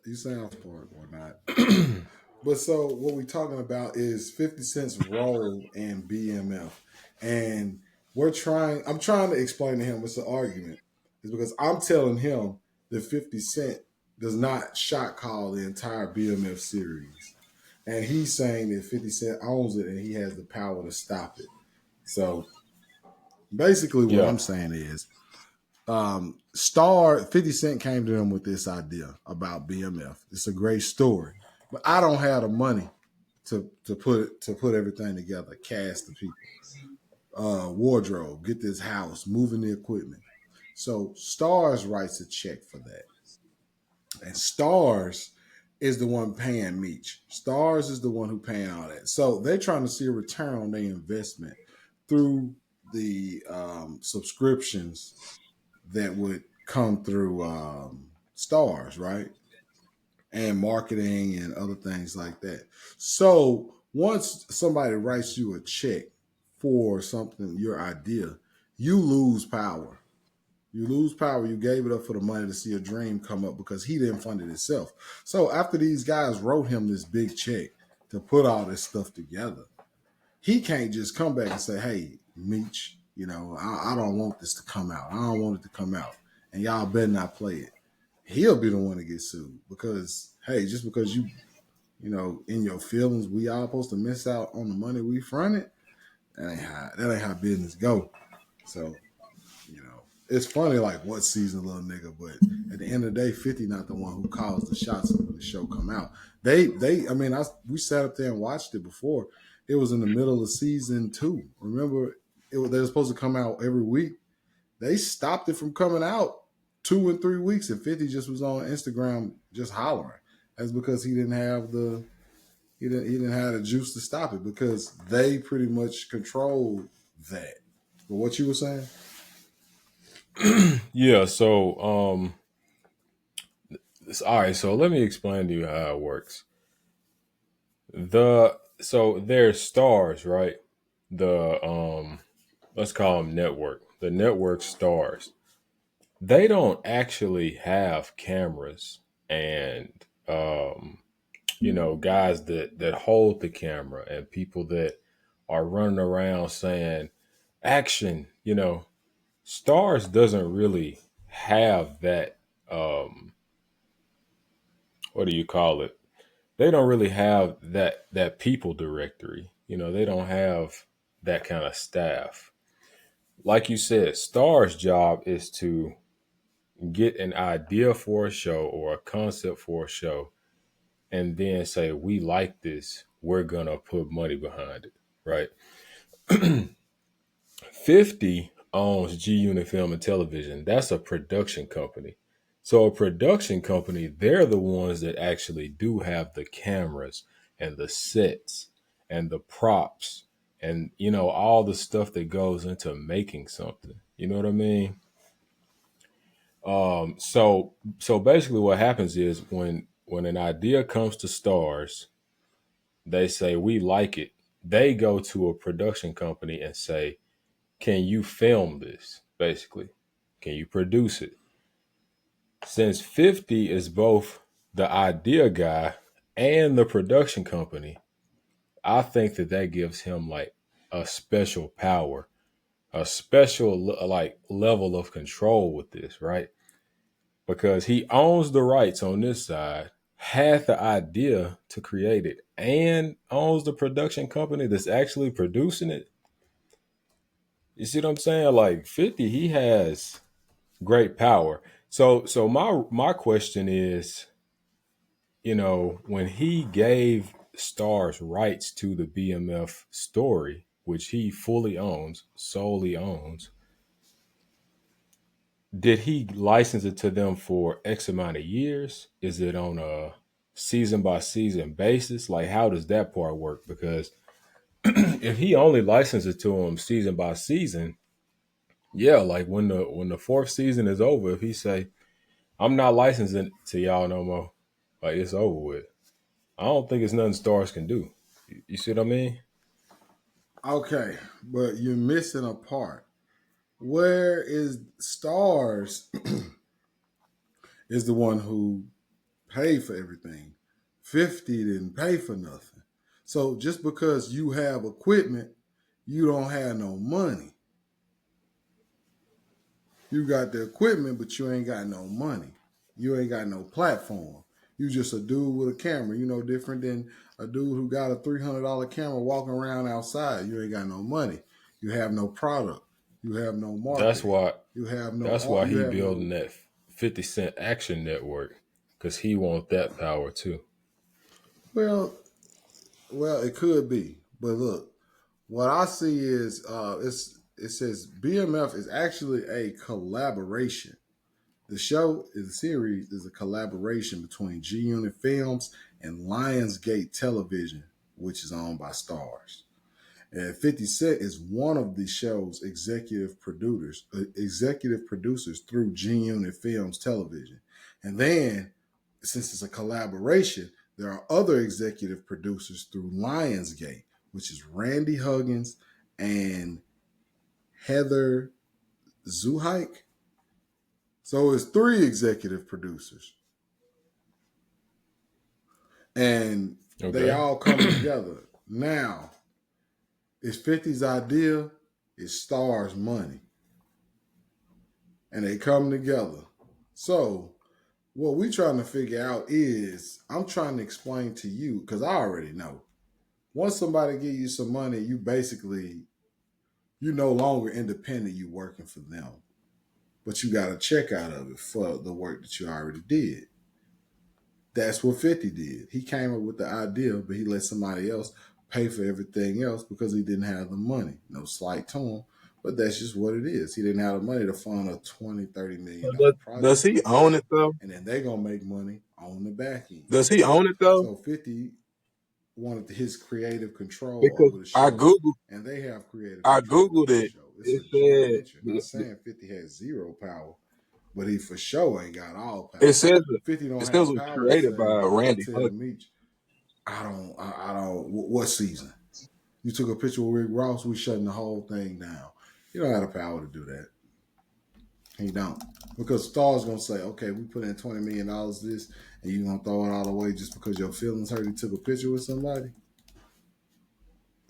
You sound smart or not. But so what we're talking about is 50 Cent's role in BMF. And I'm trying to explain to him it's an argument. It's because I'm telling him that 50 Cent does not shot call the entire BMF series. And he's saying that 50 Cent owns it and he has the power to stop it. So basically what Yeah. I'm saying is Star 50 Cent came to them with this idea about BMF. It's a great story. But I don't have the money to put everything together, cast the people, wardrobe, get this house, moving the equipment. So Stars writes a check for that, and Stars is the one paying Meech. Stars is the one who paying all that. So they're trying to see a return on their investment through the subscriptions that would come through Stars, right? And marketing and other things like that. So once somebody writes you a check for something, your idea, you lose power. You lose power. You gave it up for the money to see a dream come up because he didn't fund it himself. So after these guys wrote him this big check to put all this stuff together, he can't just come back and say, "Hey, Meech, I don't want this to come out. I don't want it to come out, and y'all better not play it." He'll be the one to get sued because, hey, just because in your feelings, we all supposed to miss out on the money we fronted. That ain't how business go. So, it's funny like what season little nigga, but at the end of the day, 50 not the one who calls the shots when the show come out. We sat up there and watched it before. It was in the middle of season 2. Remember, they were supposed to come out every week. They stopped it from coming out 2 and 3 weeks, and 50 just was on Instagram just hollering. That's because he didn't have the juice to stop it because they pretty much control that. But what you were saying? Yeah. All right. So let me explain to you how it works. So there's stars, right? The let's call them network. The network stars. They don't actually have cameras and guys that hold the camera and people that are running around saying action. Stars doesn't really have that. What do you call it? They don't really have that people directory. They don't have that kind of staff. Like you said, Star's job is to get an idea for a show or a concept for a show and then say, we like this, we're gonna put money behind it, right? 50 owns G Unit Film and Television. That's a production company. So a production company, they're the ones that actually do have the cameras and the sets and the props and all the stuff that goes into making something. You know what I mean? So basically what happens is when an idea comes to Stars, they say we like it. They go to a production company and say, can you film this? Basically, can you produce it? Since 50 is both the idea guy and the production company, I think that gives him like a special power, a special like level of control with this, right? Because he owns the rights on this side, had the idea to create it, and owns the production company that's actually producing it. You see what I'm saying? Like 50, he has great power. So my question is, when he gave Stars rights to the BMF story, which he fully owns, solely owns, did he license it to them for X amount of years? Is it on a season by season basis? Like, how does that part work? Because if he only licenses it to them season by season, yeah, like when the fourth season is over, if he say, I'm not licensing to y'all no more, like it's over with. I don't think it's nothing Stars can do. You see what I mean? Okay, but you're missing a part. Where is Stars is the one who paid for everything. 50 didn't pay for nothing. So just because you have equipment, you don't have no money. You got the equipment, but you ain't got no money. You ain't got no platform. You just a dude with a camera. You know, different than a dude who got a $300 camera walking around outside. You ain't got no money. You have no product. You have no That's marketing. why You have that's no. why You he have building no. that 50 Cent Action Network, because he want that power too. Well, it could be, but look, what I see is it says BMF is actually a collaboration. The series is a collaboration between G Unit Films and Lionsgate Television, which is owned by Stars. And 50 Cent is one of the show's executive producers through G Unit Films Television. And then, since it's a collaboration, there are other executive producers through Lionsgate, which is Randy Huggins and Heather Zuhike. So it's three executive producers. And they Okay. all come together. Now, it's 50's idea, it's Stars' money. And they come together. So, what we trying to figure out is, I'm trying to explain to you, because I already know. Once somebody give you some money, you no longer independent, you working for them. But you got a check out of it for the work that you already did. That's what 50 did. He came up with the idea, but he let somebody else pay for everything else because he didn't have the money. No slight to him, but that's just what it is. He didn't have the money to fund a 20, $30 million Does project he like own that. it though? And then they're going to make money on the back end. Does he own it though? So 50 wanted his creative control Because over the show, and they have creative I control googled over the it. show. It's It a joint venture. Not said saying 50 has zero power, but he for sure ain't got all it power. says 50 it don't says it have was power to created by say, to Randy tell Huggins. Meech, I don't, what season? You took a picture with Rick Ross, we shutting the whole thing down. You don't have the power to do that. He don't. Because Star's gonna say, okay, we put in $20 million this, and you gonna throw it all away just because your feelings hurt. You took a picture with somebody.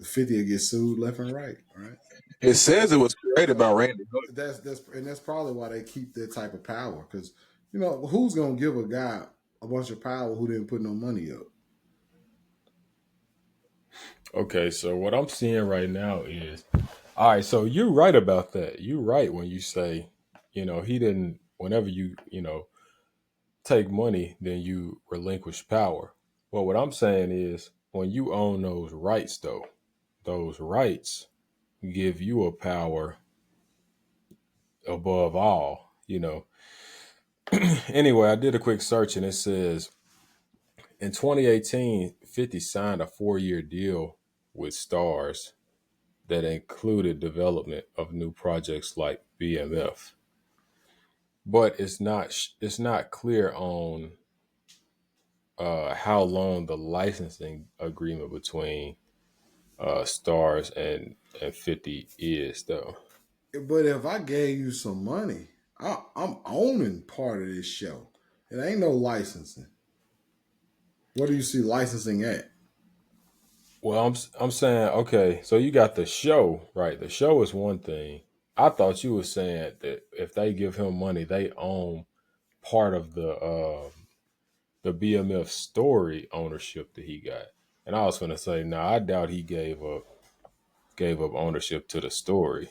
50 will get sued left and right, right? It says it was created by So Randy Huggins. that's probably why they keep that type of power. Because who's gonna give a guy a bunch of power who didn't put no money up? Okay, so what I'm seeing right now is, all right, so you're right about that. You're right when you say, he didn't, whenever you take money, then you relinquish power. Well, what I'm saying is, when you own those rights, though, those rights give you a power above all. Anyway, I did a quick search and it says in 2018, 50 signed a 4-year deal with Stars that included development of new projects like BMF. But it's not clear on how long the licensing agreement between Stars and 50 is though. But if I gave you some money, I'm owning part of this show. It ain't no licensing. What do you see licensing at? Well, I'm saying, okay, so you got the show, right? The show is one thing. I thought you were saying that if they give him money, they own part of the BMF story ownership that he got. And I was gonna say, no, I doubt he gave up ownership to the story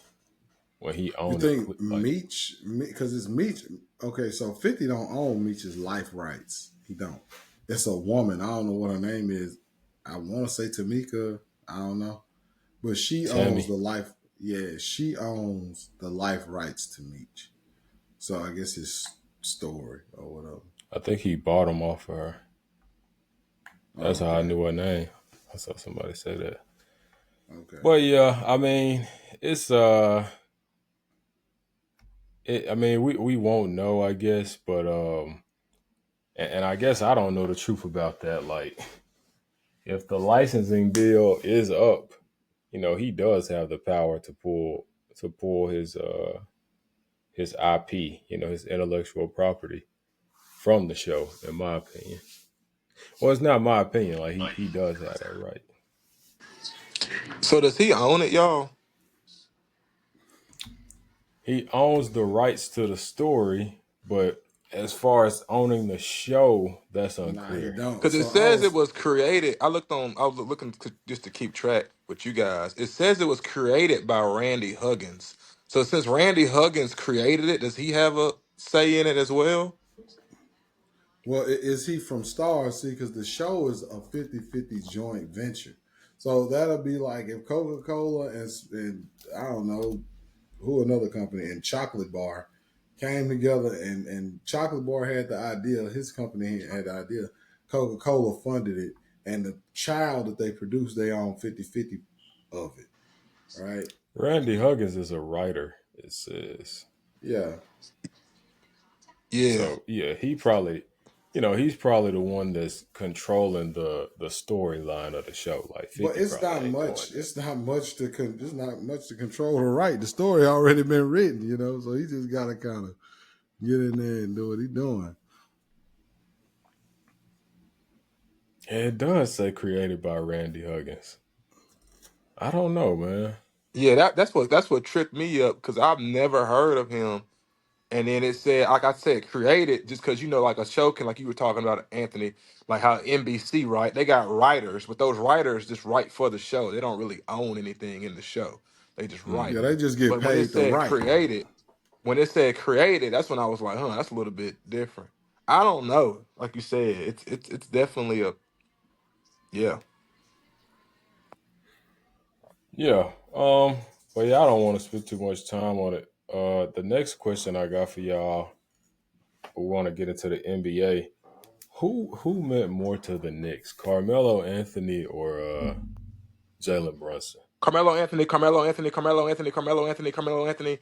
when he You owned it. think Like Meech, because it's Meech. Okay, so 50 don't own Meech's life rights. He don't. It's a woman. I don't know what her name is. I want to say Tamika. I don't know. But she owns Tammy, the life. Yeah, she owns the life rights to Meech. So I guess it's story or whatever. I think he bought him off of her. That's Oh, how I okay. knew her name. I saw somebody say that. Okay. But yeah, I mean, it's I mean, we won't know, I guess, but and I guess I don't know the truth about that. Like, if the licensing deal is up, he does have the power to pull his IP, his intellectual property from the show, in my opinion. Well, it's not my opinion. Like he does have that right. So does he own it, y'all? He owns the rights to the story, but as far as owning the show, that's Nah, he unclear. don't. Because it So I says it was was created. I was looking just to keep track with you guys. It says it was created by Randy Huggins. So since Randy Huggins created it, does he have a say in it as well? well, is he from Stars? See, because the show is a 50-50 joint venture. So that'll be like if Coca-Cola and I don't know who another company and Chocolate Bar came together and Chocolate Bar had the idea, his company had the idea, Coca-Cola funded it, and the child that they produced, they own 50-50 of it, right? Randy Huggins is a writer, it says. Yeah. Yeah. So yeah, he probably, he's probably the one that's controlling the storyline of the show. Like But 50 probably ain't doing that. It's not much to. It's not much to control or write. The story already been written, So he just got to kind of get in there and do what he's doing. And it does say created by Randy Huggins. I don't know, man. Yeah, that's what tripped me up because I've never heard of him. And then it said, like I said, created just because like a show can, like you were talking about, Anthony, like how NBC, right? They got writers, but those writers just write for the show. They don't really own anything in the show. They just write. Yeah, Mm-hmm. they just get But paid to write. when it said created, that's when I was like, huh, that's a little bit different. I don't know. Like you said, it's definitely a yeah. Yeah. But yeah, I don't want to spend too much time on it. The next question I got for y'all, we want to get into the NBA. Who meant more to the Knicks, Carmelo Anthony or Jalen Brunson? Carmelo Anthony, Carmelo Anthony, Carmelo Anthony, Carmelo Anthony, Carmelo Anthony,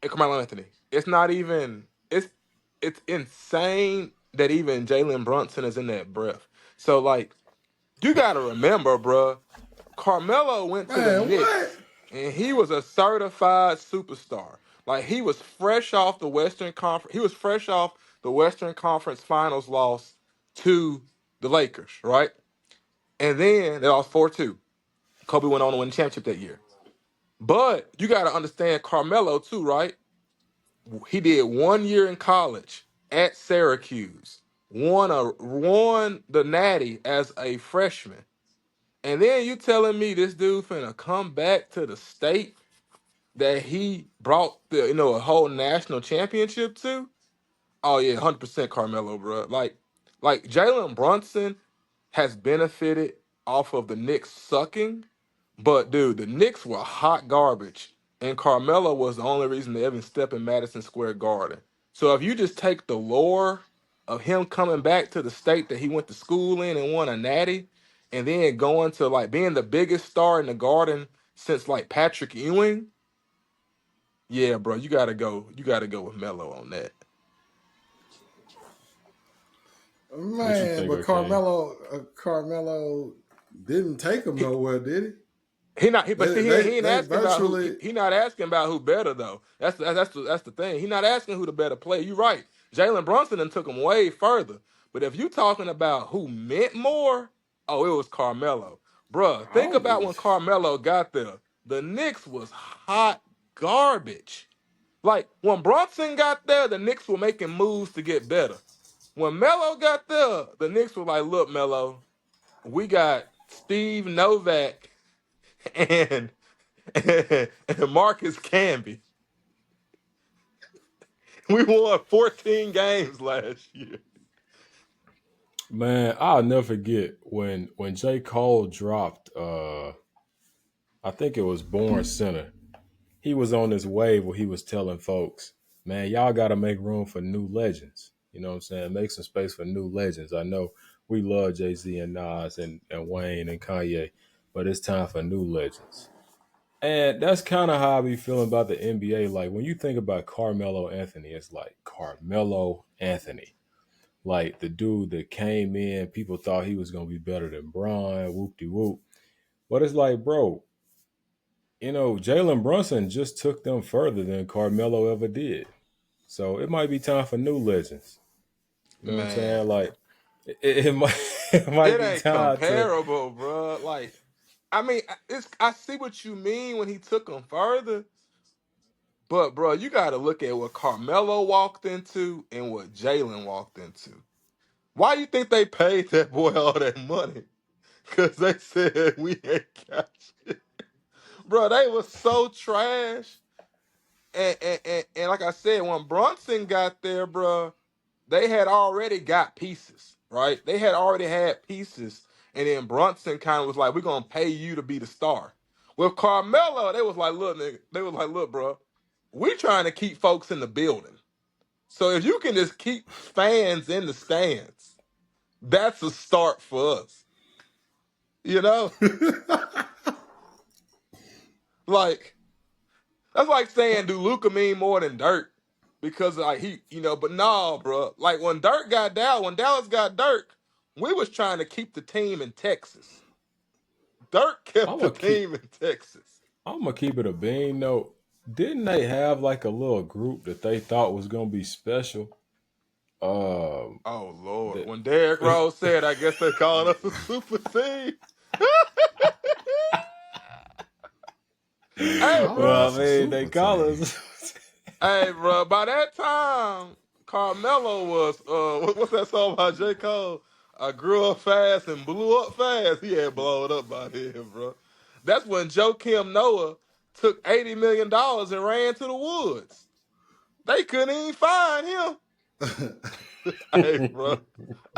and Carmelo Anthony. It's not even it's insane that even Jalen Brunson is in that breath. So like you gotta remember, bruh, Carmelo went to the Man, what? Knicks and he was a certified superstar. Like he was fresh off the Western Conference. He was fresh off the Western Conference Finals loss to the Lakers, right? And then they lost 4-2. Kobe went on to win the championship that year. But you got to understand Carmelo too, right? He did 1 year in college at Syracuse, won the Natty as a freshman, and then you telling me this dude finna come back to the state that he brought a whole national championship to? Oh yeah, 100% Carmelo, bro. Like Jalen Brunson has benefited off of the Knicks sucking, but dude, the Knicks were hot garbage, and Carmelo was the only reason they even step in Madison Square Garden. So if you just take the lore of him coming back to the state that he went to school in and won a natty, and then going to like being the biggest star in the Garden since like Patrick Ewing, yeah, bro, you gotta go. You gotta go with Melo on that. What you Man, think, but okay? Carmelo didn't take him nowhere, did he? He not, he, but see, he ain't They asking about who. virtually. He not asking about who better though. That's the thing. He not asking who the better player. You right. Jalen Brunson and took him way further. But if you talking about who meant more, oh, it was Carmelo, bruh. Think Oh, about when Carmelo got there. The Knicks was hot garbage. Like when Brunson got there, the Knicks were making moves to get better. When Melo got there, the Knicks were like, "Look, Melo, we got Steve Novak and and Marcus Camby. We won 14 games last year." Man, I'll never forget when J. Cole dropped I think it was Born Center. He was on this wave where he was telling folks, man, y'all gotta make room for new legends. You know what I'm saying? Make some space for new legends. I know we love Jay-Z and Nas and Wayne and Kanye, but it's time for new legends. And that's kind of how I be feeling about the NBA. Like when you think about Carmelo Anthony, it's like Carmelo Anthony. Like the dude that came in, people thought he was gonna be better than Bron, whoop de whoop. But it's like, bro, Jalen Brunson just took them further than Carmelo ever did. So it might be time for new legends. You know what I'm Man, saying? Like it might it might it be ain't time to. comparable, bro. Like, I mean, I see what you mean when he took him further, but bro, you got to look at what Carmelo walked into and what Jalen walked into. Why you think they paid that boy all that money? Because they said we ain't got shit. Bro, they was so trash. And like I said, when Brunson got there, bro, they had already got pieces, right? They had already had pieces. And then Brunson kind of was like, we're going to pay you to be the star. With Carmelo, they was like, look, nigga, look, bro, we trying to keep folks in the building. So if you can just keep fans in the stands, that's a start for us. You know? Like, that's like saying, do Luka mean more than Dirk? Because like but nah, bro. Like when Dallas got Dirk, we was trying to keep the team in Texas. Dirk kept I'm the gonna keep. team in Texas. I'm gonna keep it a bean note. Didn't they have like a little group that they thought was gonna be special? Um, Oh Lord. that When Derrick Rose said, I guess they called us a super team. Hey, Calling bro. well, I us a mean, they super call team. us. Hey, bro. By that time, Carmelo was what's that song by J. Cole? I grew up fast and blew up fast. He had blown up by then, bro. That's when Joakim Noah took $80 million and ran to the woods. They couldn't even find him. Hey, bro.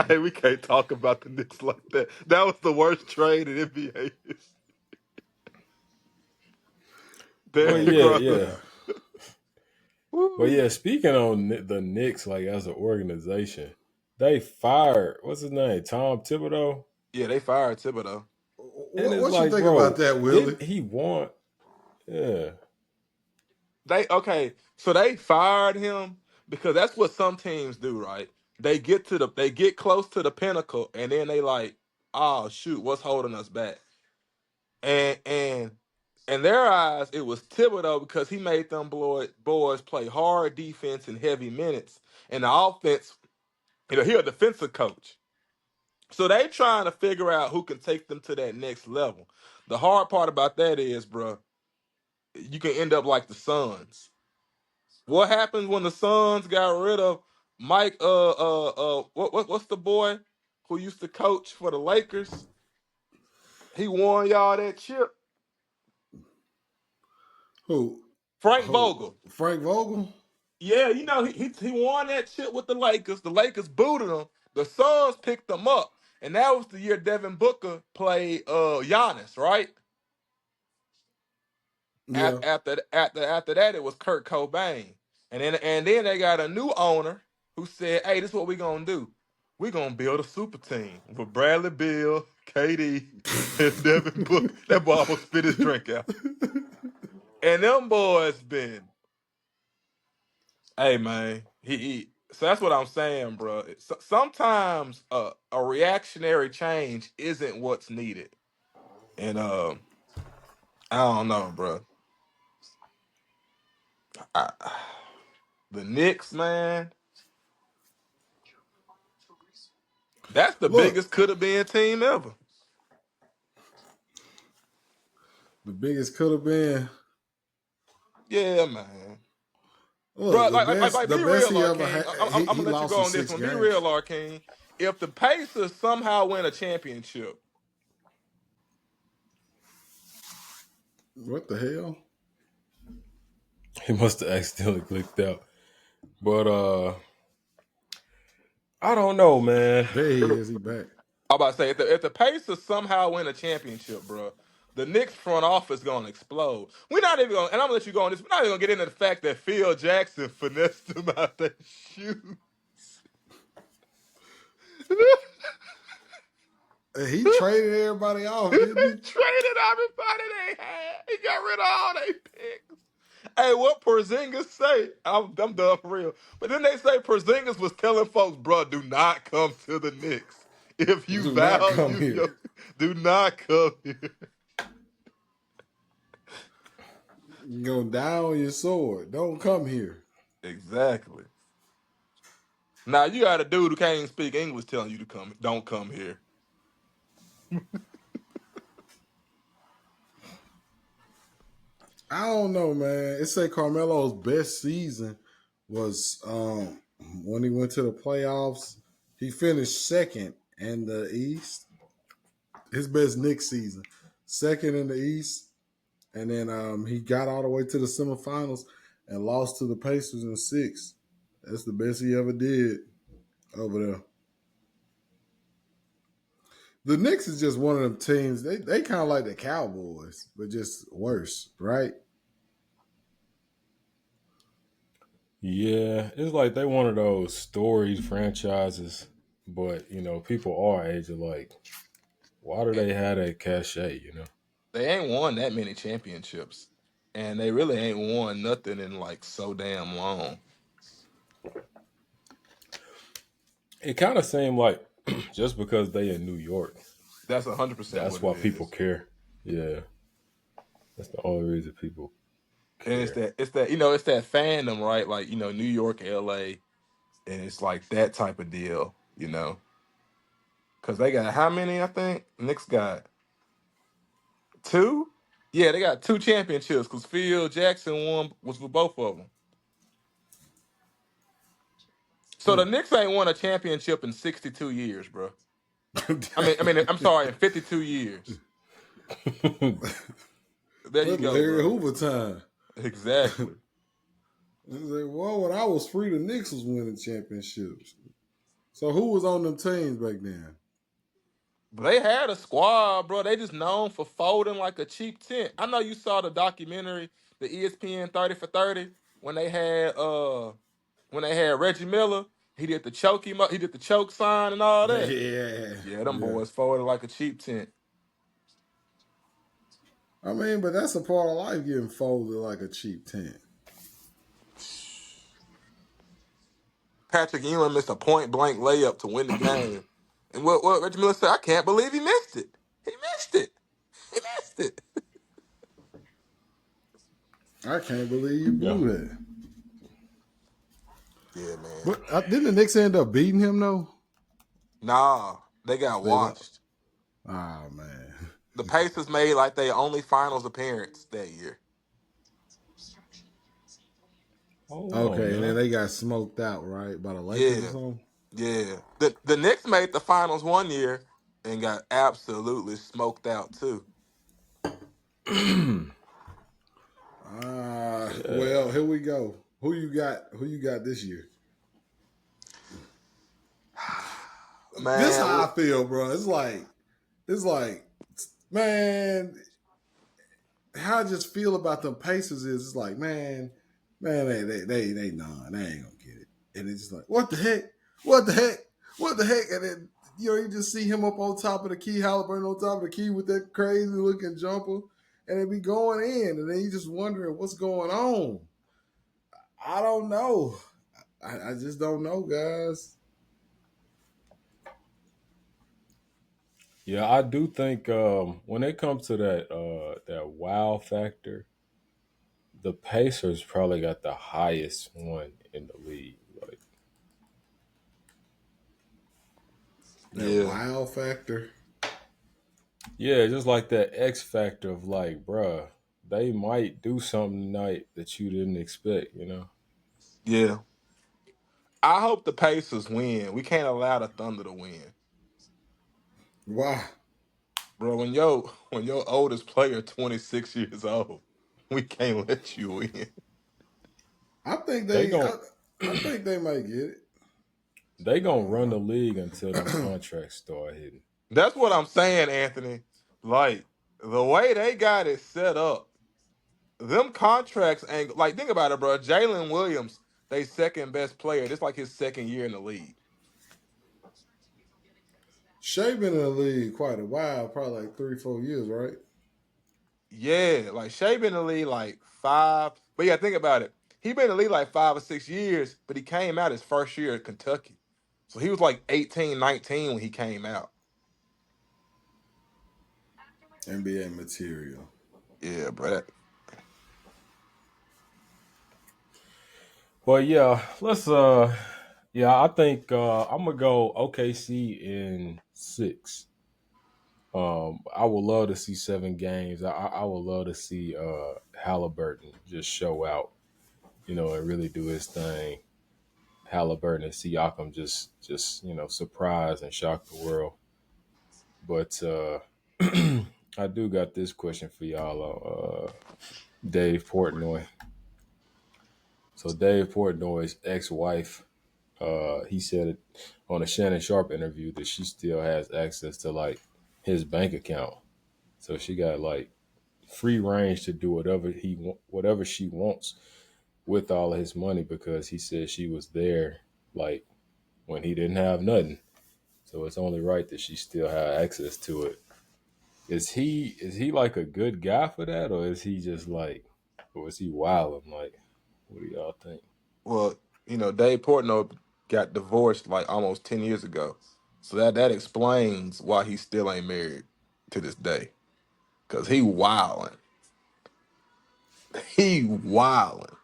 Hey, we can't talk about the Knicks like that. That was the worst trade in NBA history. Well, Derrick yeah, Rose. yeah. Yeah. But Woo. yeah, speaking on the Knicks, like as an organization, they fired what's his name, Tom Thibodeau, Yeah, they fired Thibodeau. and it's What you like, think about bro, that, Willie? didn't he want? Yeah, So they fired him because that's what some teams do, right? They get close to the pinnacle and then they like, oh shoot, what's holding us back? And in their eyes, it was Thibodeau because he made them boys play hard defense and heavy minutes. And the offense, he a defensive coach. So they trying to figure out who can take them to that next level. The hard part about that is, bro, you can end up like the Suns. What happens when the Suns got rid of Mike? What's the boy who used to coach for the Lakers? He won y'all that chip. Who? Frank Who? Vogel. Frank Vogel? Yeah, he won that chip with the Lakers. The Lakers booted him. The Suns picked him up, and that was the year Devin Booker played Giannis, right? Yeah. After that, it was Kurt Cobain, and then they got a new owner who said, "Hey, this is what we gonna do. We gonna build a super team with Bradley Beal, KD, and Devin Booker." That boy almost spit his drink out. And them boys been, hey man, so that's what I'm saying, bro. Sometimes a reactionary change isn't what's needed, and I don't know, bro. I, the Knicks, man. That's the Look, biggest could have been team ever. the biggest could have been. Yeah, man. Look, Bro, like, the be best real, he ever Arcane. had. I'm He gonna let you lost go in on this six one. Be games. real, Arcane. If the Pacers somehow win a championship, What the hell? he must have accidentally clicked out. But I don't know, man. There he I'm is. He back. about to say if the Pacers somehow win a championship, bro, the Knicks front office gonna explode. We're not even gonna, and I'm gonna let you go on this. We're not even gonna get into the fact that Phil Jackson finessed them out their shoes. He traded everybody off, He didn't he? traded everybody they had. He got rid of all they picks. Hey, what Porzingis say? I'm done for real. But then they say Porzingis was telling folks, bro, do not come to the Knicks. If you Do not come value here. your, do not come here. Go down on your sword. Don't come here. Exactly. Now you got a dude who can't even speak English telling you to come. Don't come here. I don't know, man. It say Carmelo's best season was when he went to the playoffs. He finished second in the East. His best Knicks season, second in the East, and then he got all the way to the semifinals and lost to the Pacers in six. That's the best he ever did over there. The Knicks is just one of them teams. They kind of like the Cowboys, but just worse, right? Yeah, it's like they one of those storied franchises, but people our age are like, why do And they have that cachet? they ain't won that many championships, and they really ain't won nothing in like so damn long. It kind of seemed like just because they in New York, That's 100% that's what it why people is. care. Yeah, that's the only reason people And care. it's that fandom, right? Like New York, L.A., and it's like that type of deal, because they got how many? I think Knicks got two. Yeah, they got two championships because Phil Jackson won was for both of them. So the Hmm. Knicks ain't won a championship in 62 years, bro. I'm sorry, in 52 years. There you What go, Larry bro. Hoover time? Exactly. It's like, well, when I was free, the Knicks was winning championships. So who was on them teams back then? But they had a squad, bro. They just known for folding like a cheap tent. I know you saw the documentary, the ESPN 30 for 30, when they had Reggie Miller. He did the he did the choke sign and all that. Yeah, Yeah, them yeah. boys folded like a cheap tent. I mean, but that's a part of life getting folded like a cheap tent. Patrick Ewing missed a point blank layup to win the game. And what Reggie Miller said, I can't believe he missed it. He missed it. He missed it. I can't believe you Yeah. blew that. Yeah, man. But didn't the Knicks end up beating him though? Nah, they got They lost. washed. Oh man. The Pacers made like their only finals appearance that year. Hold on Okay, and then now. they got smoked out, right, by the Lakers or Yeah, something. yeah. The Knicks made the finals one year and got absolutely smoked out too. Well, Yeah. here we go. Who you got? Who you got this year? This Man, how I feel, bro. It's like, man, how I just feel about them Pacers is it's like, man, they nah, they ain't gonna get it. And it's just like, what the heck? What the heck? What the heck? And then you just see him up on top of the key, Halliburton on top of the key with that crazy looking jumper, and it be going in, and then you just wondering what's going on. I don't know. I just don't know, guys. Yeah, I do think when it comes to that wow factor, the Pacers probably got the highest one in the league. Like, That yeah, wow factor. yeah, just like that X factor of like, bruh, they might do something tonight that you didn't expect. yeah. I hope the Pacers win. We can't allow the Thunder to win, Why? bro. When your oldest player 26 years old, we can't let you win. I think They they. gon' I think they might get it. they gonna run the league until them contracts start hitting. That's what I'm saying, Anthony. Like the way they got it set up, them contracts ain't like think about it, bro. Jalen Williams, they second best player. This like his second year in the league. Shea been in the league quite a while, probably like 3, 4 years, right? Yeah, like Shea been in the league like five. But yeah, think about it. He been in the league like 5 or 6 years, but he came out his first year at Kentucky. So he was like 18, 19 when he came out. NBA material. Yeah, bro. But yeah, let's Yeah, I think I'm gonna go OKC in 6. I would love to see 7 games. I would love to see Halliburton just show out, and really do his thing. Halliburton and Siakam just surprise and shock the world. But I do got this question for y'all on Dave Portnoy. So Dave Portnoy's ex-wife, he said it on a Shannon Sharp interview that she still has access to like his bank account. So she got like free range to do whatever she wants with all of his money because he said she was there like when he didn't have nothing. So it's only right that she still had access to it. Is he like a good guy for that, or is he just like, or is he wilding? Like, what do y'all think? Well, Dave Portnoy got divorced like almost 10 years ago, so that explains why he still ain't married to this day. Cause he wilding, he wilding.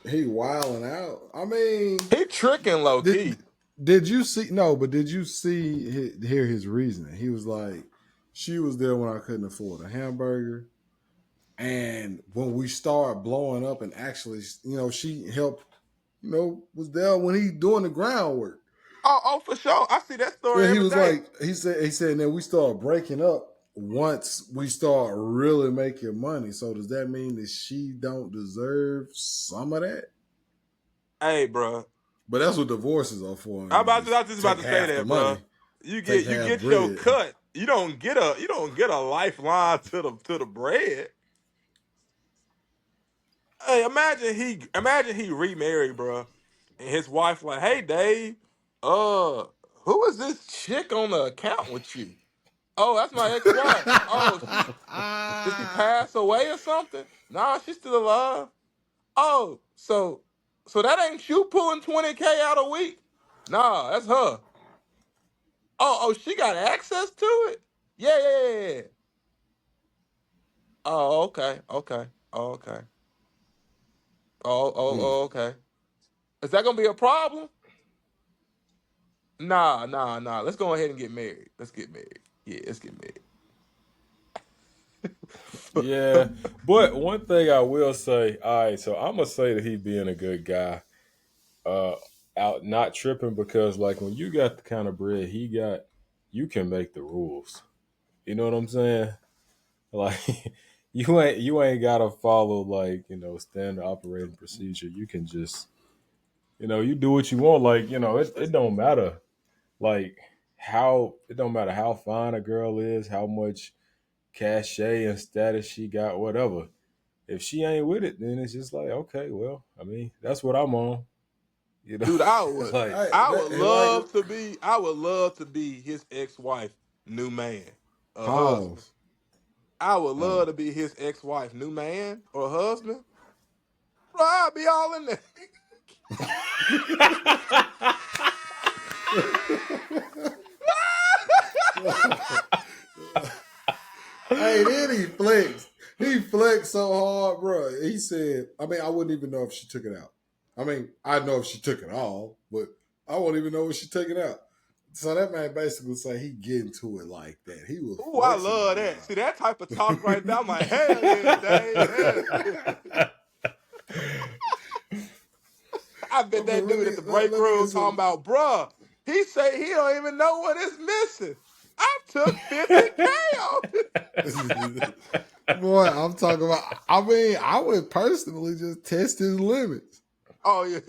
He wilding out. I mean, He tricking low did key. did you see? No, but did you hear his reasoning? He was like, she was there when I couldn't afford a hamburger, and when we started blowing up, and actually, she helped. Was there when he doing the groundwork. Oh, for sure. I see that story Yeah, he every was day. like, he said, and then we started breaking up once we start really making money. So does that mean that she don't deserve some of that? Hey, bro. But that's what divorces are for. I You about to, just I was just about take to say half the that, bro. money, You take get you half get your bread. cut. You don't get a lifeline to the bread. Hey, imagine he remarried, bro, and his wife like, hey, Dave, who is this chick on the account with you? Oh, that's my ex-wife. Oh, did she pass away or something? Nah, she's still alive. Oh, so that ain't you pulling 20K out a week? Nah, that's her. Oh, she got access to it? Yeah, yeah, yeah, yeah. Oh, okay, okay, oh, okay. Mm. Okay. Is that gonna be a problem? Nah, nah, nah. Let's go ahead and get married. Let's get married. Yeah, let's get married. Yeah, but one thing I will say, all right, so I'm gonna say that he being a good guy, uh, out not tripping because like when you got the kind of bread he got, you can make the rules. You know what I'm saying? Like you ain't gotta follow like standard operating procedure. You can just you do what you want. Like it don't matter like how it don't matter how fine a girl is, how much cachet and status she got, whatever. If she ain't with it, then it's just like, okay, well, I mean, that's what I'm on. You know, Dude, I would like I would And like, love to be I would love to be his ex-wife, new man, a husband. pause. I would Oh. love to be his ex-wife, new man, or husband. Bro, I'd be all in there. Hey, then he flexed. He flexed so hard, bro. He said, I mean, I wouldn't even know if she took it out. I mean, I know if she took it all, but I won't even know if she took it out. So that man basically say he get into it like that. He was Ooh, I flexing love on that. See y'all. that type of talk right there. I'm like, hell yeah, Dave. Hell yeah. I bet But that let dude me at the let, break let me room get talking some. about, bruh, he say he don't even know what is missing. I took 50K off it. Boy, I'm talking about. I mean, I would personally just test his limits. Oh yeah.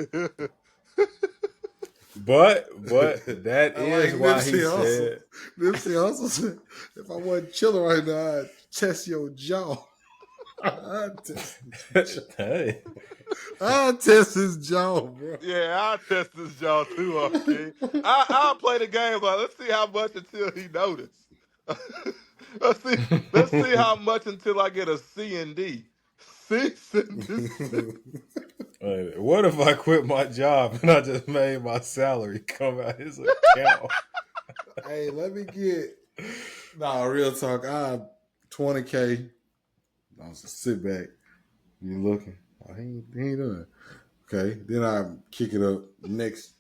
but that I like is why he Nipsey Hussle. said, Nipsey Hussle said, "If I wasn't chilling right now, I'd test your jaw. I'd test his jaw. "Hey, I'd test his jaw, bro." Yeah, I'll test this y'all too, okay? I'll play the game like let's see how much until he notice. let's see let's see how much until I get a C and D. Cease and desist. hey, what if I quit my job and I just made my salary come out his account?" Hey, let me get. Nah, real talk. I 20K. I was just sit back. You looking? Oh, he ain't doing it. Okay. Then I kick it up next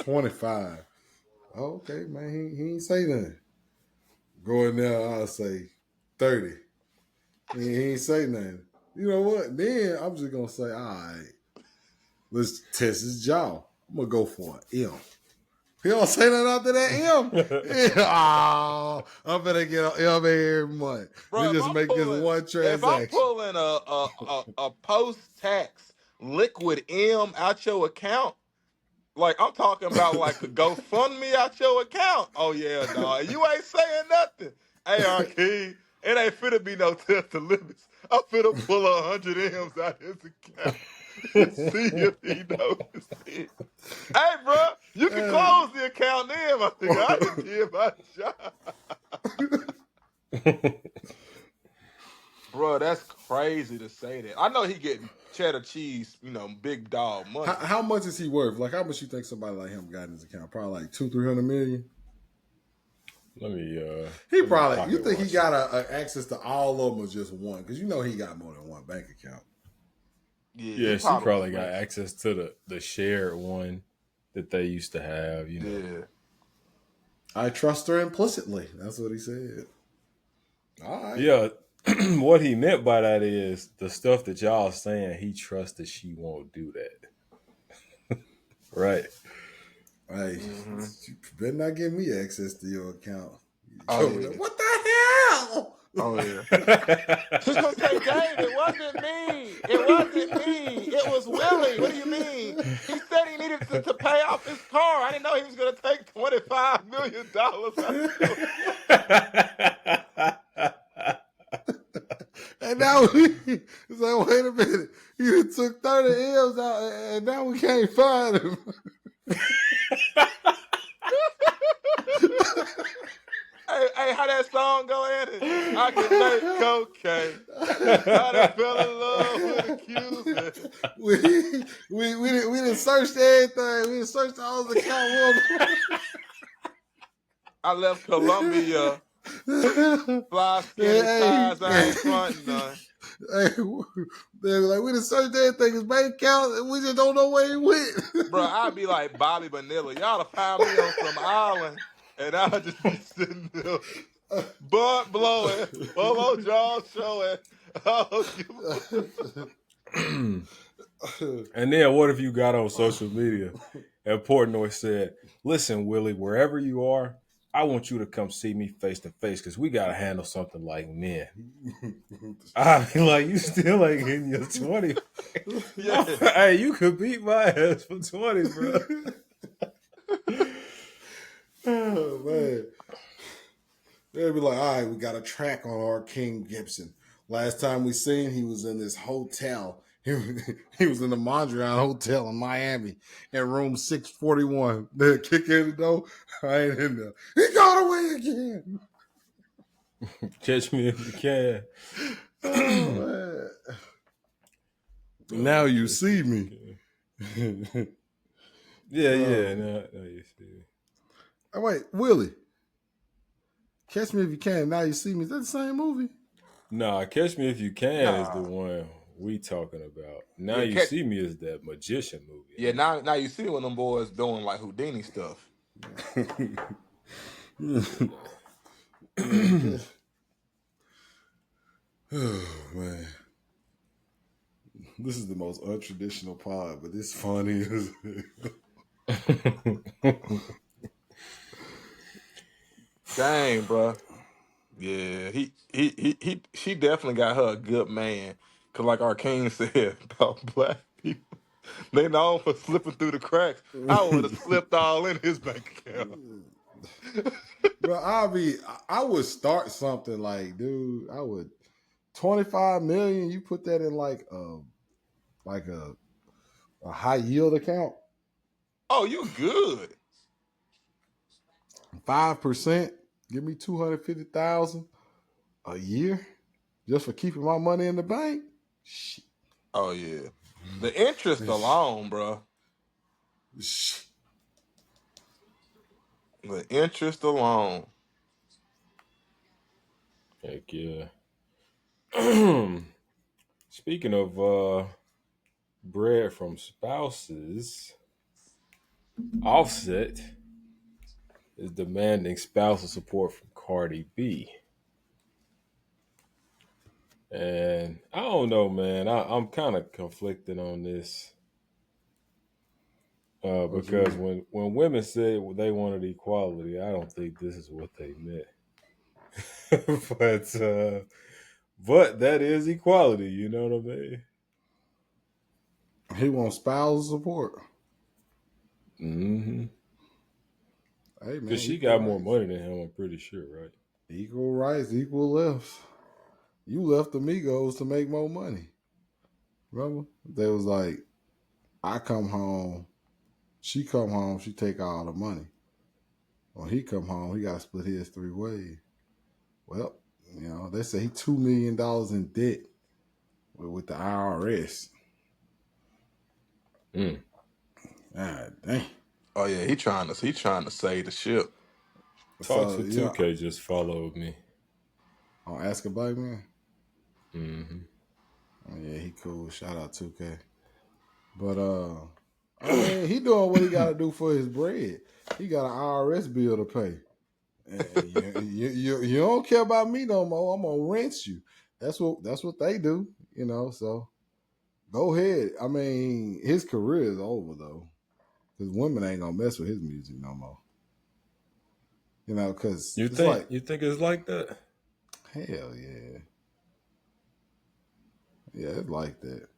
25. Oh, okay, man. He ain't say nothing. Go in there, I'll say 30. He ain't say nothing. You know what? Then I'm just gonna say, all right, let's test his jaw. I'm gonna go for an M. He don't say nothing after that M. Oh, I'm gonna get an M every month. Bro, They just make this one if I'm transaction. pulling a post tax liquid M out your account, like I'm talking about like a GoFundMe out your account. Oh yeah, dog. You ain't saying nothing. Hey, Arkeem, it ain't finna be no test of limits. I'm finna pull 100 M's out his account and see if he notices it. Hey, bro, you can close the account then, my nigga. I just did my job. Bro, that's crazy to say that. I know he getting cheddar cheese, big dog money. How much is he worth? Like, how much you think somebody like him got in his account? Probably like 200-300 million. Let me. He probably. You think he got a access to all of them or just one? Because he got more than one bank account. Yeah, she probably got access to the shared one that they used to have. Yeah. I trust her implicitly. That's what he said. All right. Yeah. What he meant by that is the stuff that y'all saying. He trusts that she won't do that. Right. Hey, you better not give me access to your account. Oh, yeah. What the hell? Oh, yeah. She's going to say, Dave, it wasn't me. It wasn't me. It was Willie. What do you mean? He said he needed to pay off his car. I didn't know he was going to take $25 million out of And now it's like, wait a minute. You took 30 M's out and now we can't find him. Hey, how that song go, Andy? I can make cocaine. I done fell in love with a Cuban. We didn't search everything. We didn't search all the account. I left Columbia. Fly skinny ties, I ain't fronting none. Hey, they were like, we done searched everything, his bank account, and we just don't know where he went. Bro, I'd be like Bobby Bonilla. Y'all have found me on some island, and I'll just be sitting there, butt blowing, Polo jaws showing. Oh, And then what if you got on social media and Portnoy said, listen, Willie, wherever you are, I want you to come see me face to face because we got to handle something like men. I mean, like, you still ain't in your 20s. Yeah. Hey, you could beat my ass for 20, bro. Oh, man. They'd be like, all right, we got a track on our King Gibson. Last time we seen, he was in this hotel. He was in the Mondrian Hotel in Miami in room 641. They kick in the door. I ain't in there. He got away again. Catch me if you can. Oh, man. Now you see me. Yeah. Now you see me. Oh, wait, Willie. Catch Me If You Can. Now You See Me. Is that the same movie? Nah, Catch Me If You Can is the one we talking about. Now You See Me is that magician movie. Yeah, now you see when them boys doing like Houdini stuff. Oh, man. This is the most untraditional pod, but it's funny. Dang, bro. Yeah, she definitely got her a good man. Cause like Arcane said about black people, they known for slipping through the cracks. I would have slipped all in his bank account. Bro, I would start something like, dude, I would 25 million. You put that in like a high yield account. Oh, you good? 5%. Give me 250,000 a year just for keeping my money in the bank. Shit. Oh yeah, the interest alone, bro. Shit. The interest alone. Heck yeah. Speaking of bread from spouses, Offset is demanding spousal support from Cardi B. And I don't know, man. I'm kind of conflicted on this What you because mean? when women said they wanted equality, I don't think this is what they meant. but but that is equality. You know what I mean? He wants spousal support. Mm-hmm. Hey Because man, she equal got more rights. money than him, I'm pretty sure, right? Equal rights, equal lefts. You left the Migos to make more money. Remember? They was like, I come home, she come home, she take all the money. When he come home, he got to split his 3 ways. Well, they say he $2 million in debt with the IRS. Mm. God dang. Oh yeah, he trying to save the ship. Talks So, for 2K just followed me. on Ask a Black Man. Mm-hmm. Oh, yeah, he cool. Shout out 2K. But I mean, he doing what he got to do for his bread. He got an IRS bill to pay. And you don't care about me no more. I'm gonna rinse you. That's what they do. So go ahead. I mean, his career is over though, because women ain't gonna mess with his music no more. Because You it's think like you think it's like that? hell yeah, yeah, it's like that.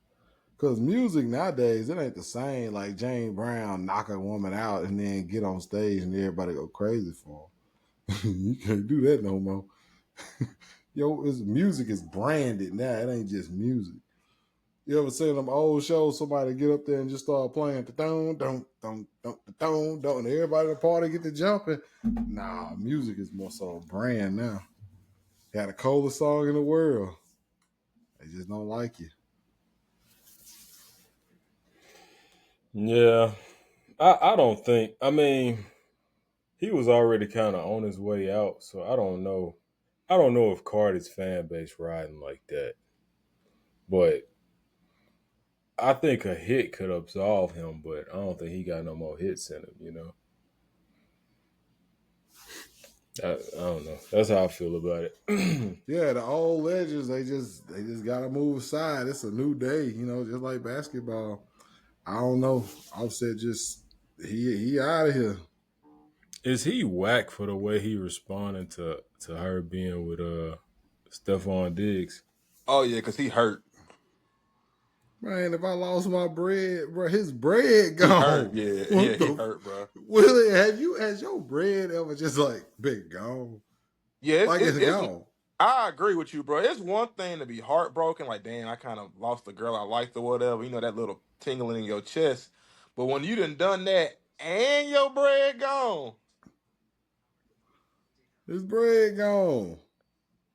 Because music nowadays, it ain't the same like James Brown knock a woman out and then get on stage and everybody go crazy for him. You can't do that no more. His music is branded now. It ain't just music. You ever seen them old shows? Somebody get up there and just start playing the don don don don don don, and everybody in the party get to jumping. Nah, music is more so a brand now. Got the coolest song in the world. They just don't like you. Yeah. I don't think I mean he was already kind of on his way out, so I don't know. I don't know if Cardi's fan base riding like that. But I think a hit could absolve him, but I don't think he got no more hits in him. I don't know. That's how I feel about it. Yeah, the old legends, they just gotta move aside. It's a new day, just like basketball. I don't know. Offset just he out of here. Is he whack for the way he responded to her being with Stephon Diggs? Oh yeah, cause he hurt. Man, if I lost my bread, bro, his bread He hurt. gone. Yeah, yeah, What he the hurt, bro. Willie, has your bread ever just like been gone? Yeah, Like it's it's. gone. I agree with you, bro. It's one thing to be heartbroken, like, damn, I kind of lost the girl I liked or whatever. You know that little tingling in your chest. But when you done that and your bread gone, His bread gone.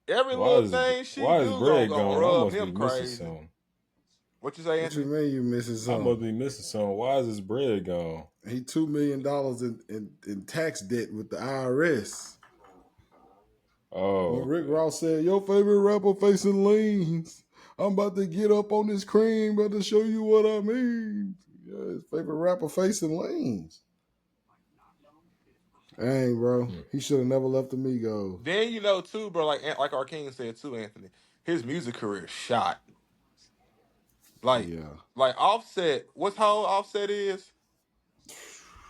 every little thing she Why is do gonna bread gonna gone? I rub must be him missing crazy. something. What you say, What you Anthony? mean you missing I must something? be missing something. Why is his bread gone? He $2 million in tax debt with the IRS. When Oh, Rick okay. Ross said, "Your favorite rapper facing liens. I'm about to get up on this cream, about to show you what I mean." Yeah, his favorite rapper facing liens. Dang, bro. Hmm. He should have never left the Migos. Then too, bro. Like our king said too, Anthony. His music career shot. Like Yeah. like Offset. What's how old Offset is?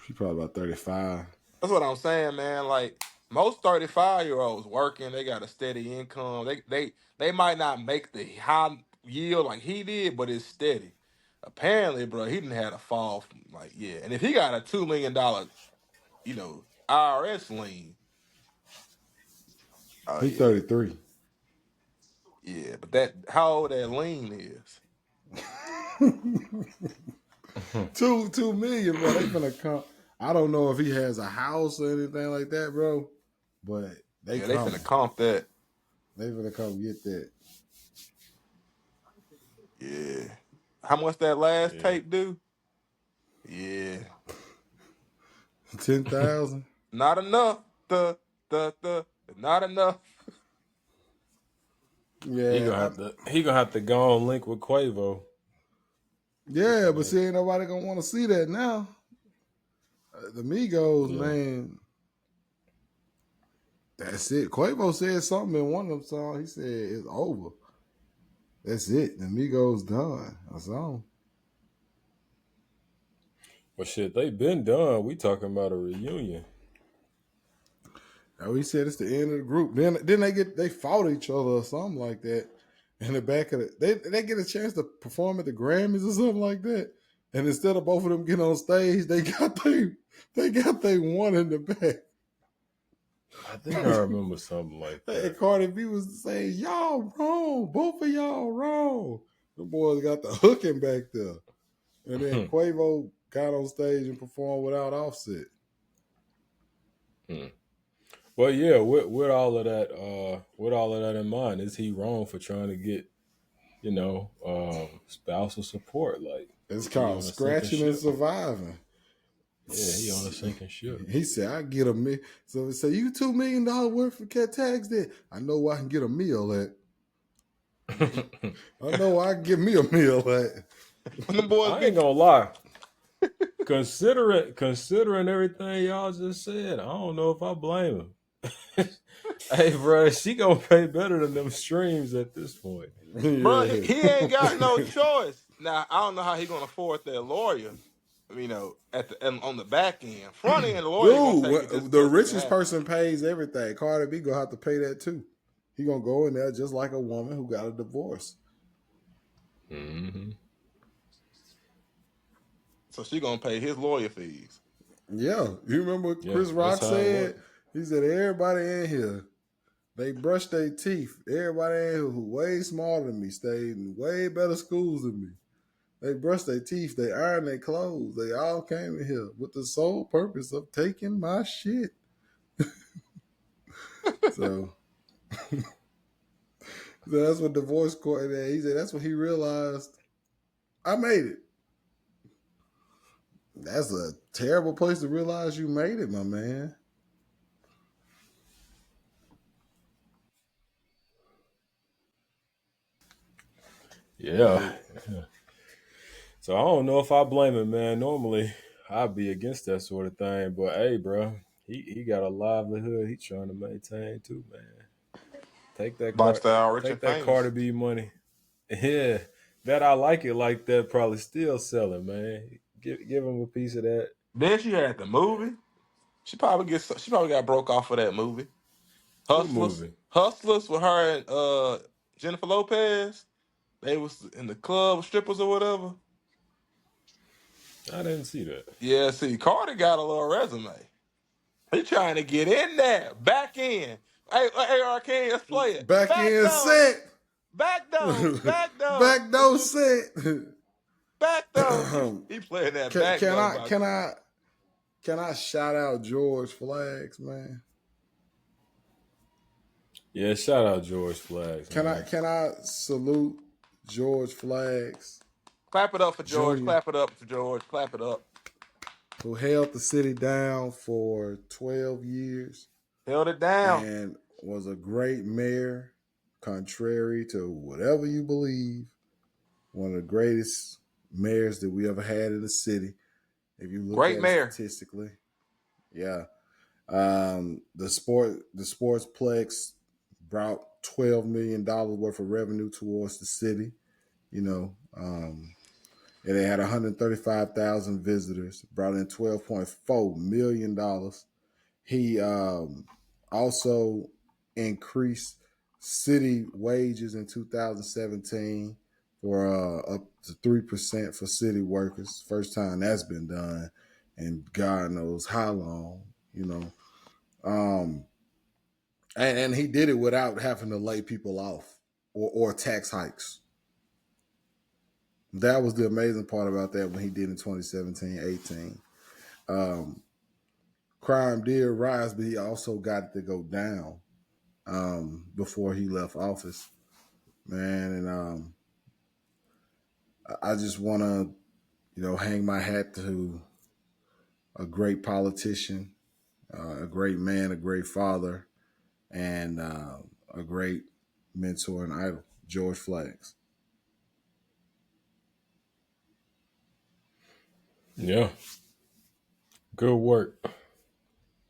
He probably about 35. That's what I'm saying, man. Like most 35-year-olds working, they got a steady income. They might not make the high yield like he did, but it's steady. Apparently, bro, he didn't had a fall from, like, yeah. And if he got a $2 million, IRS lien, oh He yeah, 33. yeah. But that how old that lien is? Two million, bro. They finna come. I don't know if he has a house or anything like that, bro. But they Yeah, they finna coming. comp that. They finna come get that. Yeah. How much that last Yeah. tape do? Yeah. 10,000. Not enough. The not enough. He Yeah, gonna have to go on link with Quavo. Yeah, but see, ain't nobody gonna want to see that now. The Migos, Yeah. man. That's it. Quavo said something in one of them songs. He said it's over. That's it. The Migos done. That's all. Well, shit, they been done. We talking about a reunion. Now he said it's the end of the group. Then they fought each other or something like that. In the back of they get a chance to perform at the Grammys or something like that. And instead of both of them getting on stage, they got they one in the back. I think I remember something like And that. Cardi B was saying, "Y'all wrong, both of y'all wrong." The boys got the hooking back there, and then Quavo got on stage and performed without Offset. Well, yeah, with all of that in mind, is he wrong for trying to get, spousal support? Like It's he called on a sinking scratching and ship. surviving. Yeah, he on a sinking ship. He said, "I get a meal." So you $2 million worth of cat tags there. I know where I can get a meal at. I know where I can get me a meal at. When them boys I be ain't gonna lie. Considering everything y'all just said, I don't know if I blame him. Hey, bro, she gonna pay better than them streams at this point. bro, Yeah. he ain't got no choice. Now I don't know how he gonna afford that lawyer. On the back end, front end, the lawyer gonna take it Dude, just the because it richest happened. person pays everything. Cardi B gonna have to pay that too. He gonna go in there just like a woman who got a divorce. Mm-hmm. So she gonna pay his lawyer fees. Yeah. You remember what Yeah, Chris that's Rock how it said? works. He said everybody in here, they brush their teeth. Everybody in here who way smarter than me stayed in way better schools than me. They brush their teeth, they iron their clothes. They all came in here with the sole purpose of taking my shit. So that's what divorce court. He said that's what he realized. I made it. That's a terrible place to realize you made it, my man. Yeah. Hey, So I don't know if I blame him, man. Normally I'd be against that sort of thing, but hey, bro, he got a livelihood. He trying to maintain too, man. Take that card, Lifestyle, rich and take that famous. Cardi B money. Yeah, that I like it like that. Probably still selling, man. Give him a piece of that. Then she had the movie. She probably got broke off of that movie. What Hustlers, movie? Hustlers with her and Jennifer Lopez. They was in the club with strippers or whatever. I didn't see that. Yeah, see, Carter got a little resume. He trying to get in there, back in. Hey, Arcane, let's play it. back Back in door, set. back door, back door. Back door set. Back door. He playing that can, back can door. I can I can I shout out George Flags, man? Yeah, shout out George Flags, Can I man. can I salute George Flags Clap it up for George. Jr., Clap it up for George. Clap it up. who held the city down for 12 years Held it down. and was a great mayor, contrary to whatever you believe. One of the greatest mayors that we ever had in the city. If you look Great at it mayor. statistically, yeah. The sportsplex brought $12 million worth of revenue towards the city. You know, and they had 135,000 visitors, brought in $12.4 million. He also increased city wages in 2017 for up to 3% for city workers. First time that's been done, and God knows how long. You know, um, and he did it without having to lay people off or tax hikes. That was the amazing part about that when he did in 2017-18. Um, Crime did rise, but he also got it to go down before he left office, man. And I just want to, hang my hat to a great politician, a great man, a great father, and a great mentor and idol, George Flags. Yeah. Good work.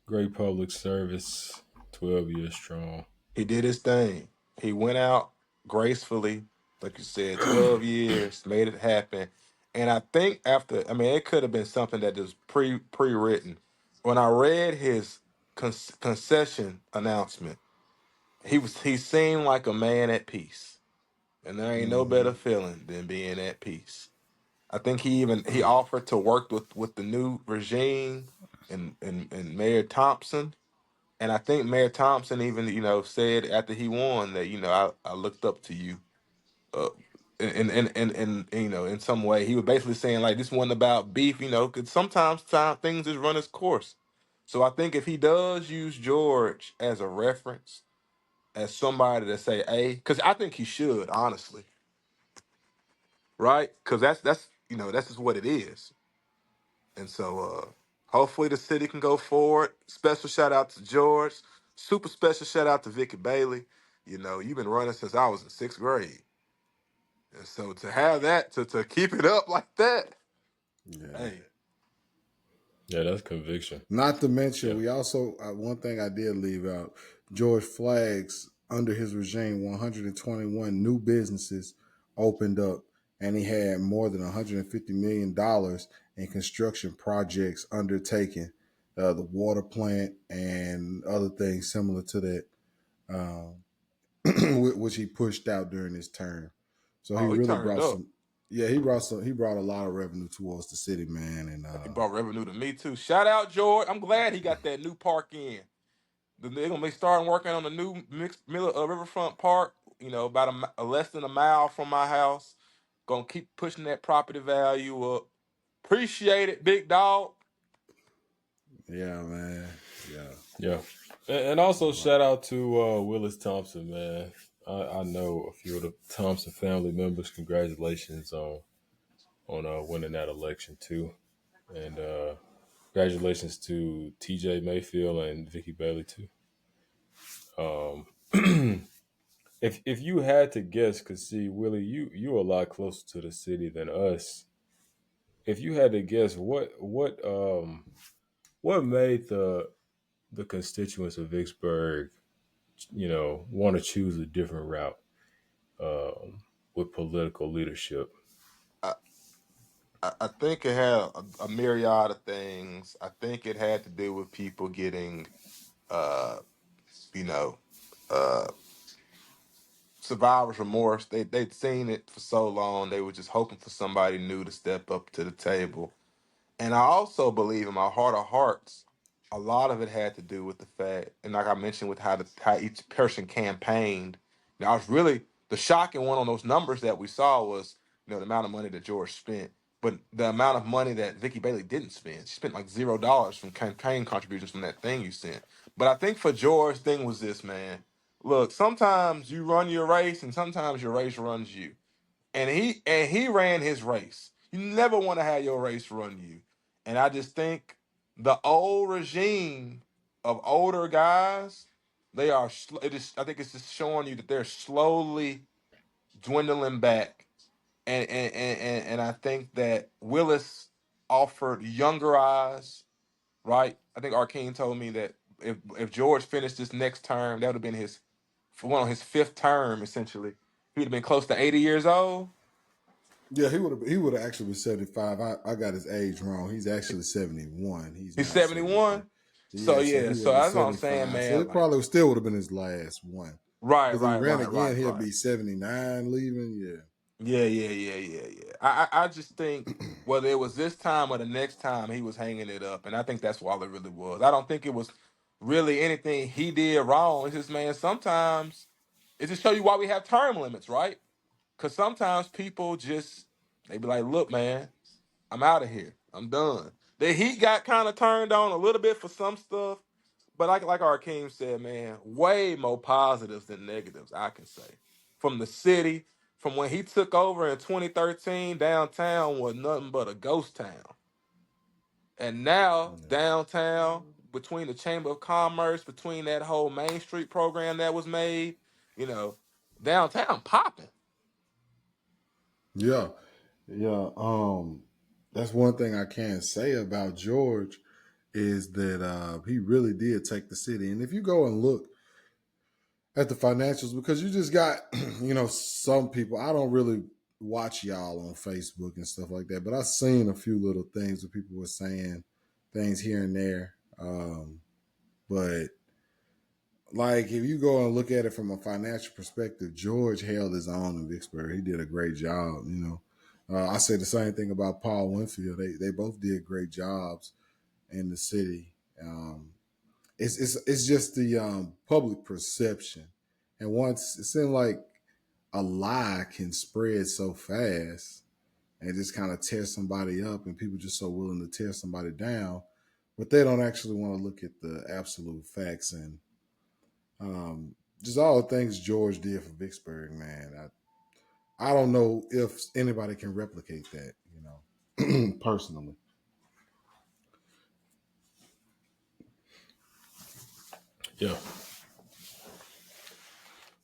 Great public service. 12 years strong. He did his thing. He went out gracefully, like you said, 12 years, made it happen. And I think after, I mean, it could have been something that was pre-written. When I read his concession announcement, he seemed like a man at peace. And there ain't no better Hmm. feeling than being at peace. I think he offered to work with the new regime and Mayor Thompson. And I think Mayor Thompson even, said after he won that, I looked up to you. Uh, in some way, he was basically saying like this wasn't about beef, because sometimes things just run its course. So I think if he does use George as a reference, as somebody to say, hey, because I think he should, honestly, right? Because that's just what it is. And so hopefully the city can go forward. Special shout out to George. Super special shout out to Vicky Bailey. You've been running since I was in sixth grade. And so to have that, to keep it up like that, Yeah. hey, Yeah, that's conviction. Not to mention, Yeah. we also one thing I did leave out: George Flags under his regime, 121 new businesses opened up, and he had more than 150 million in construction projects undertaken, the water plant and other things similar to that, um, which he pushed out during his term. So he oh, he really turned brought up. some. Yeah, he brought a lot of revenue towards the city, man, and He brought revenue to me too. Shout out George. I'm glad he got that new park in. They're gonna be starting working on the new Riverfront Park. About less than a mile from my house. Gonna keep pushing that property value up. Appreciate it, big dog. yeah, man, yeah. Yeah. And also shout out to Willis Thompson, man. I know a few of the Thompson family members. Congratulations on winning that election too. And congratulations to TJ Mayfield and Vicky Bailey too. Um, if you had to guess, cause see, Willie, you're a lot closer to the city than us. If you had to guess, what made the constituents of Vicksburg, want to choose a different route with political leadership? I, I think it had a myriad of things. I think it had to do with people getting, uh, you know, uh, survivor's remorse. They'd seen it for so long. They were just hoping for somebody new to step up to the table. And I also believe in my heart of hearts, a lot of it had to do with the fact, and like I mentioned, with how each person campaigned. I was really the shocking one on those numbers that we saw was the amount of money that George spent, but the amount of money that Vicky Bailey didn't spend. She spent like $0 from campaign contributions from that thing you sent. But I think for George, thing was this, man. Look, sometimes you run your race, and sometimes your race runs you. And he ran his race. You never want to have your race run you. And I just think the old regime of older guys, they are. I think it's just showing you that they're slowly dwindling back. And I think that Willis offered younger eyes. Right. I think Arkeen told me that if George finished this next term, that would have been his for one on his fifth term. Essentially, he'd have been close to 80 years old. Yeah, he would have actually been 75. I got his age wrong. He's actually 71. He's He's not 75. 71. So Yeah, so yeah, he would so have been that's what I'm saying, 75. So man. it Like, probably still would have been his last one. right, Because if he right, ran right, again, right, he'll right. be 79 leaving. Yeah. Yeah, yeah, yeah, yeah, yeah. I just think whether it was this time or the next time, he was hanging it up, and I think that's all it really was. I don't think it was really anything he did wrong. It's just, man, sometimes it just show you why we have term limits, right? Because sometimes people just they be like, look, man, I'm out of here. I'm done. The heat got kind of turned on a little bit for some stuff, but like Arkeem said, man, way more positives than negatives, I can say. From the city, from when he took over in 2013, downtown was nothing but a ghost town. And now downtown, between the Chamber of Commerce, between that whole Main Street program that was made, you know, downtown popping. Yeah. Yeah. That's one thing I can say about George is that he really did take the city. And if you go and look at the financials, because you just got, some people, I don't really watch y'all on Facebook and stuff like that, but I've seen a few little things where people were saying things here and there. But like, if you go and look at it from a financial perspective, George held his own in Vicksburg. He did a great job, I say the same thing about Paul Winfield. They both did great jobs in the city. It's just the public perception, and once it seemed like a lie can spread so fast and just kind of tear somebody up, and people just so willing to tear somebody down, but they don't actually want to look at the absolute facts and just all the things George did for Vicksburg, man. I don't know if anybody can replicate that, personally. Yeah.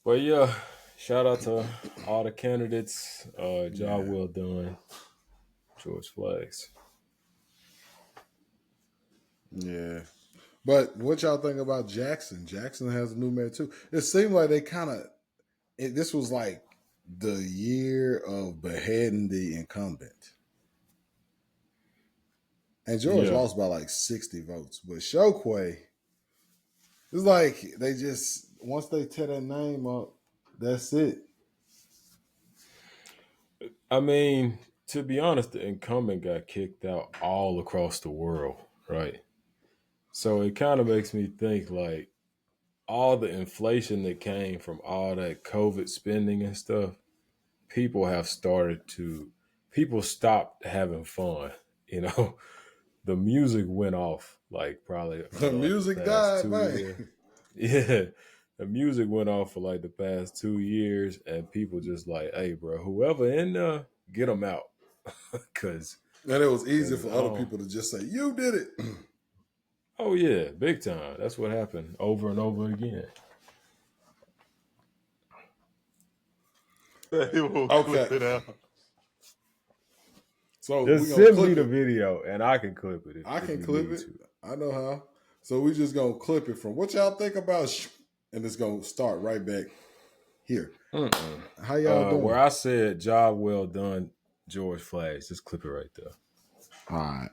Well, yeah. Shout out to all the candidates. Job well done, George Flags. Yeah. But what y'all think about Jackson? Jackson has a new mayor too. It seemed like they this was like the year of beheading the incumbent. And George lost by like 60 votes. But Chokwe, it's like they just, once they tear that name up, that's it. I mean, to be honest, the incumbent got kicked out all across the world, right? So it kind of makes me think like all the inflation that came from all that COVID spending and stuff, people stopped having fun. The music went off like probably The for like the music past died, 2 years. man. Yeah. The music went off for like the past 2 years, and people just like, hey, bro, whoever in there, get them out. Cause And it was easy for other people to just say, you did it. oh yeah, big time. That's what happened over and over again. He will Okay. clip it out. So Just we're gonna send me clip the it. video and I can clip it I if can you clip need it. to. I know how. So we just gonna clip it from what y'all think about and it's gonna start right back here. How y'all doing? Where I said job well done, George Flags. Just clip it right there. All right.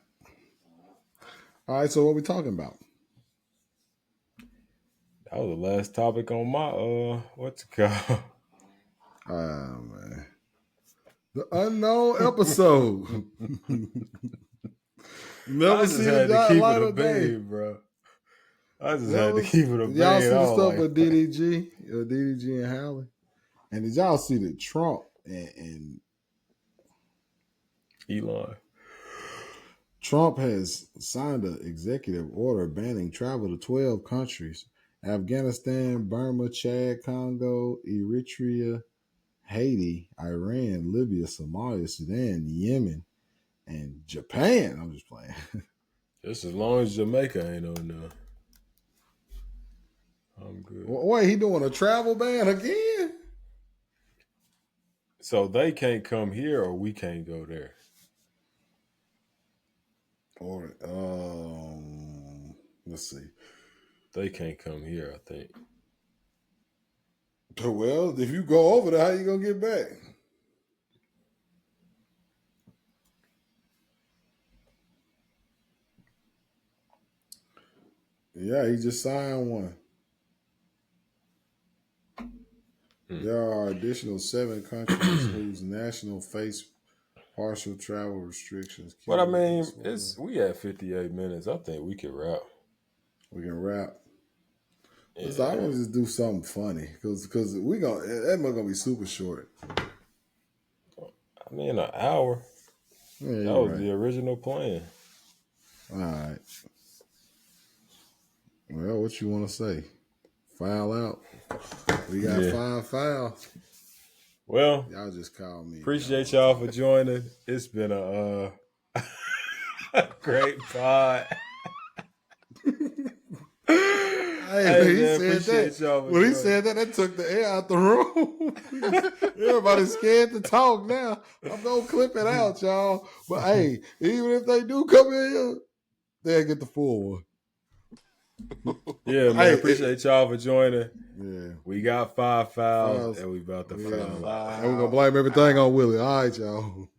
All right, so what we talking about? That was the last topic on my what's it called? Man. The unknown episode. Never I just see had the to keep light it a of day. bean, bro. I just had to keep it a bean. Y'all see the I stuff was with like, DDG and Hallie? And did y'all see that Trump and Elon. Trump has signed an executive order banning travel to 12 countries: Afghanistan, Burma, Chad, Congo, Eritrea, Haiti, Iran, Libya, Somalia, Sudan, Yemen, and Japan. I'm just playing. Just as long as Jamaica ain't on there, I'm good. Wait, he doing a travel ban again? So they can't come here or we can't go there. Or let's see. They can't come here, I think. Well, if you go over there, how you gonna get back? Yeah, he just signed one. There are additional 7 countries whose national face partial travel restrictions. But I mean, we had 58 minutes. I think we can wrap. We can wrap. Yeah. I want to just do something funny because we that might gonna be super short. I mean, an hour. Yeah, That was the original plan. All right. Well, what you want to say? Foul out. We got 5 fouls. Well, y'all just call me. Appreciate y'all for joining. It's been a great pod. Hey, when he man, said appreciate y'all that, for when he joining. said that, that took the air out the room. Everybody's scared to talk now. I'm gonna clip it out, y'all. But hey, even if they do come in here, they'll get the full one. Yeah, man, Hey, appreciate y'all for joining. yeah. We got 5 fouls, Fouls. and we about to We foul got out. And we're gonna blame everything on Willie. All right, y'all.